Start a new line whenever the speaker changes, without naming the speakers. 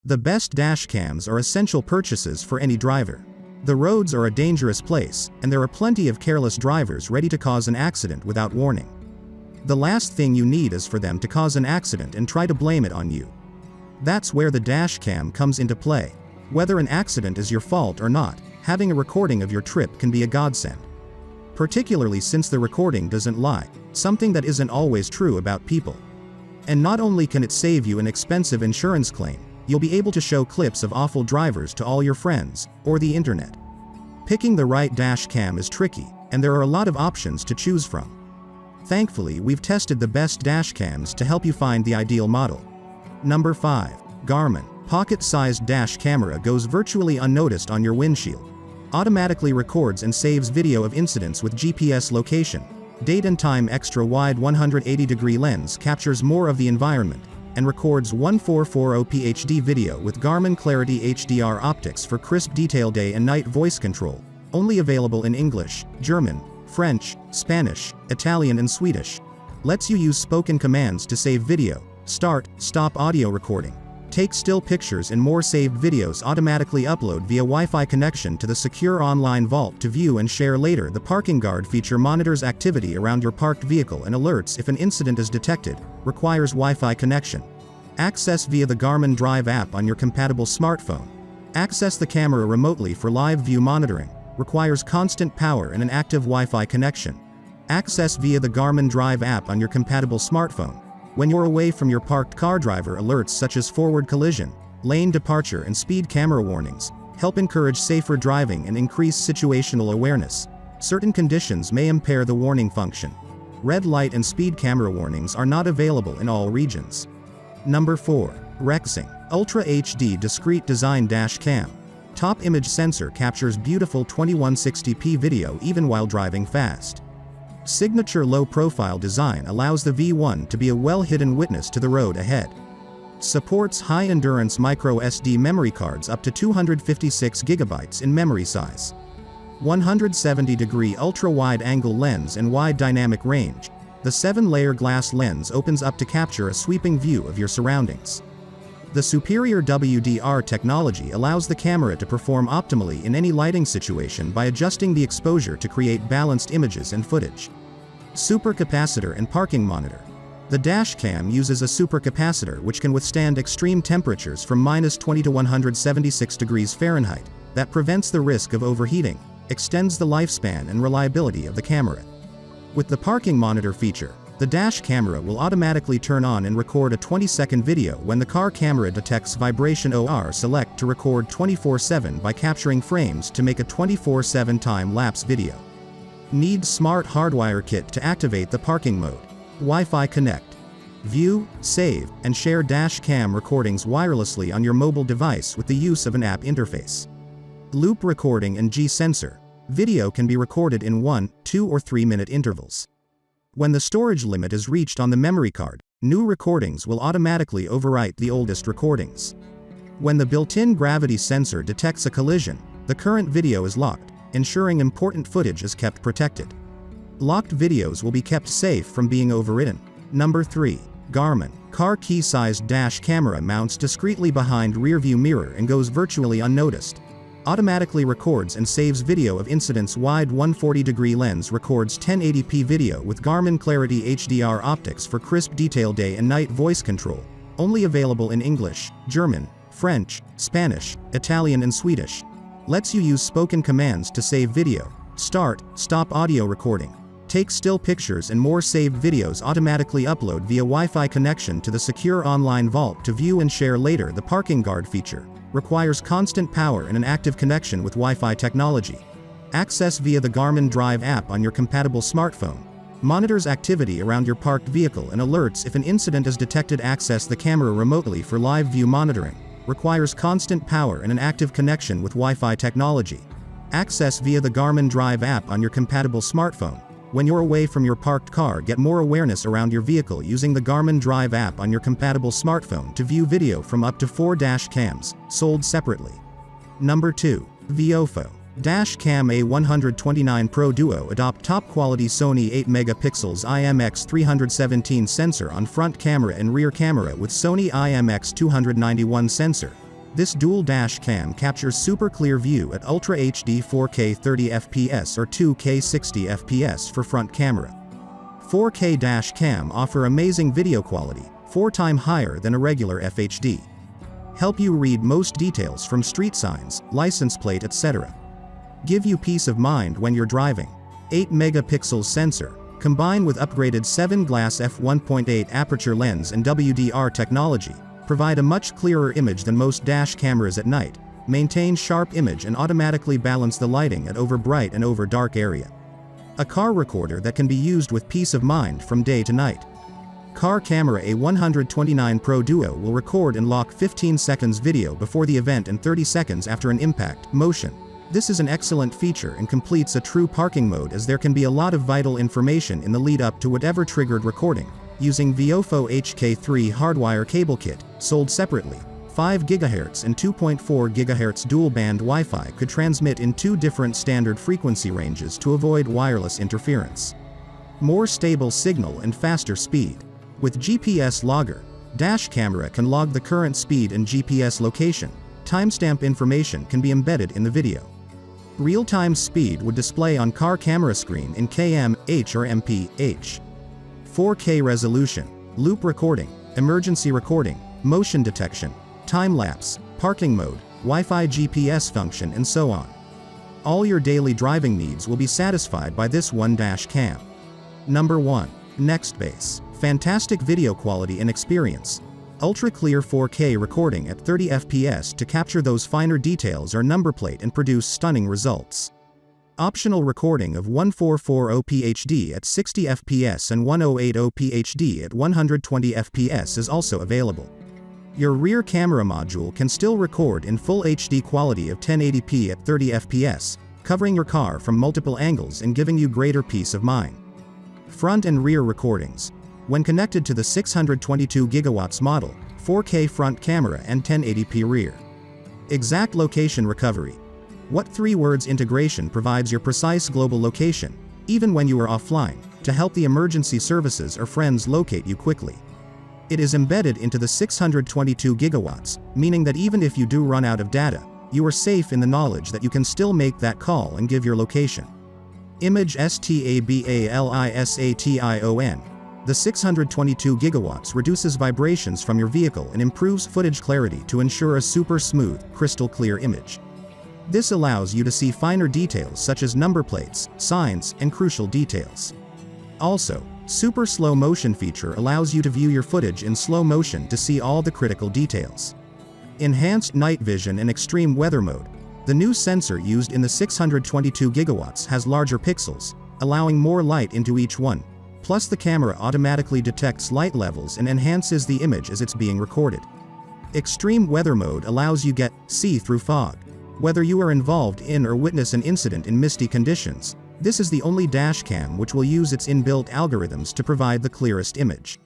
The best dashcams are essential purchases for any driver. The roads are a dangerous place, and there are plenty of careless drivers ready to cause an accident without warning. The last thing you need is for them to cause an accident and try to blame it on you. That's where the dashcam comes into play. Whether an accident is your fault or not, having a recording of your trip can be a godsend. Particularly since the recording doesn't lie, something that isn't always true about people. And not only can it save you an expensive insurance claim, you'll be able to show clips of awful drivers to all your friends, or the internet. Picking the right dashcam is tricky, and there are a lot of options to choose from. Thankfully, we've tested the best dashcams to help you find the ideal model. Number 5. Garmin pocket-sized dash camera goes virtually unnoticed on your windshield. Automatically records and saves video of incidents with GPS location. Date and time extra wide 180-degree lens captures more of the environment, and records 1440p HD video with Garmin Clarity HDR optics for crisp detail day and night voice control. Only available in English, German, French, Spanish, Italian and Swedish. Lets you use spoken commands to save video, start, stop audio recording, take still pictures and more. Saved videos automatically upload via Wi-Fi connection to the secure online vault to view and share later. The parking guard feature monitors activity around your parked vehicle and alerts if an incident is detected, requires Wi-Fi connection. Access via the Garmin Drive app on your compatible smartphone. Access the camera remotely for live view monitoring, requires constant power and an active Wi-Fi connection. Access via the Garmin Drive app on your compatible smartphone. When you're away from your parked car, driver alerts such as forward collision, lane departure and speed camera warnings help encourage safer driving and increase situational awareness. Certain conditions may impair the warning function. Red light and speed camera warnings are not available in all regions. Number 4. Rexing Ultra HD Discrete Design Dash Cam. Top image sensor captures beautiful 2160p video even while driving fast. Signature low-profile design allows the V1 to be a well-hidden witness to the road ahead. Supports high-endurance micro-SD memory cards up to 256 GB in memory size. 170-degree ultra-wide-angle lens and wide dynamic range. The 7-layer glass lens opens up to capture a sweeping view of your surroundings. The superior WDR technology allows the camera to perform optimally in any lighting situation by adjusting the exposure to create balanced images and footage. Supercapacitor and parking monitor. The dashcam uses a supercapacitor which can withstand extreme temperatures from -20 to 176 degrees Fahrenheit, that prevents the risk of overheating, extends the lifespan and reliability of the camera. With the parking monitor feature, the dash camera will automatically turn on and record a 20-second video when the car camera detects vibration or select to record 24/7 by capturing frames to make a 24/7 time-lapse video. Needs smart hardwire kit to activate the parking mode. Wi-Fi connect. View, save, and share dash cam recordings wirelessly on your mobile device with the use of an app interface. Loop recording and G-sensor. Video can be recorded in 1, 2 or 3 minute intervals. When the storage limit is reached on the memory card, new recordings will automatically overwrite the oldest recordings. When the built-in gravity sensor detects a collision, the current video is locked, ensuring important footage is kept protected. Locked videos will be kept safe from being overwritten. Number 3. Garmin car key-sized dash camera mounts discreetly behind rearview mirror and goes virtually unnoticed. Automatically records and saves video of incidents. Wide 140-degree lens records 1080p video with Garmin Clarity HDR optics for crisp detail day and night voice control. Only available in English, German, French, Spanish, Italian and Swedish. Lets you use spoken commands to save video, start, stop audio recording, take still pictures and more. Saved videos automatically upload via Wi-Fi connection to the secure online vault to view and share later. The parking guard feature requires constant power and an active connection with Wi-Fi technology. Access via the Garmin Drive app on your compatible smartphone. Monitors activity around your parked vehicle and alerts if an incident is detected. Access the camera remotely for live view monitoring. Requires constant power and an active connection with Wi-Fi technology. Access via the Garmin Drive app on your compatible smartphone. When you're away from your parked car, get more awareness around your vehicle using the Garmin Drive app on your compatible smartphone to view video from up to 4 dash cams, sold separately. Number 2. Viofo Dash Cam A129 Pro Duo. Adopt top-quality Sony 8MP IMX317 sensor on front camera and rear camera with Sony IMX291 sensor. This dual dash cam captures super clear view at Ultra HD 4K 30fps or 2K 60fps for front camera. 4K dash cam offer amazing video quality, 4 times higher than a regular FHD. Help you read most details from street signs, license plate, etc. Give you peace of mind when you're driving. 8 megapixel sensor, combined with upgraded 7-glass f1.8 aperture lens and WDR technology, provide a much clearer image than most dash cameras at night, maintain sharp image and automatically balance the lighting at over bright and over dark area. A car recorder that can be used with peace of mind from day to night. Car camera A129 Pro Duo will record and lock 15 seconds video before the event and 30 seconds after an impact, motion. This is an excellent feature and completes a true parking mode, as there can be a lot of vital information in the lead up to whatever triggered recording. Using Viofo HK3 hardwire cable kit, sold separately, 5 GHz and 2.4 GHz dual-band Wi-Fi could transmit in 2 different standard frequency ranges to avoid wireless interference. More stable signal and faster speed. With GPS logger, dash camera can log the current speed and GPS location. Timestamp information can be embedded in the video. Real-time speed would display on car camera screen in km/h or mph. 4K resolution, loop recording, emergency recording, motion detection, time-lapse, parking mode, Wi-Fi GPS function, and so on. All your daily driving needs will be satisfied by this one dash cam. Number 1. Nextbase. Fantastic video quality and experience. Ultra clear 4K recording at 30 fps to capture those finer details or number plate and produce stunning results. Optional recording of 1440p HD at 60 fps and 1080p HD at 120 fps is also available. Your rear camera module can still record in full HD quality of 1080p at 30 fps, covering your car from multiple angles and giving you greater peace of mind. Front and rear recordings. When connected to the 622 GW model, 4K front camera and 1080p rear. Exact location recovery. What 3 words integration provides your precise global location, even when you are offline, to help the emergency services or friends locate you quickly. It is embedded into the 622 GW, meaning that even if you do run out of data, you are safe in the knowledge that you can still make that call and give your location. Image stabilisation. The 622 GW reduces vibrations from your vehicle and improves footage clarity to ensure a super smooth, crystal clear image. This allows you to see finer details such as number plates, signs, and crucial details. Also, super slow motion feature allows you to view your footage in slow motion to see all the critical details. Enhanced night vision and extreme weather mode. The new sensor used in the 622 GW has larger pixels, allowing more light into each one. Plus, the camera automatically detects light levels and enhances the image as it's being recorded. Extreme weather mode allows you see through fog. Whether you are involved in or witness an incident in misty conditions, this is the only dash cam which will use its inbuilt algorithms to provide the clearest image.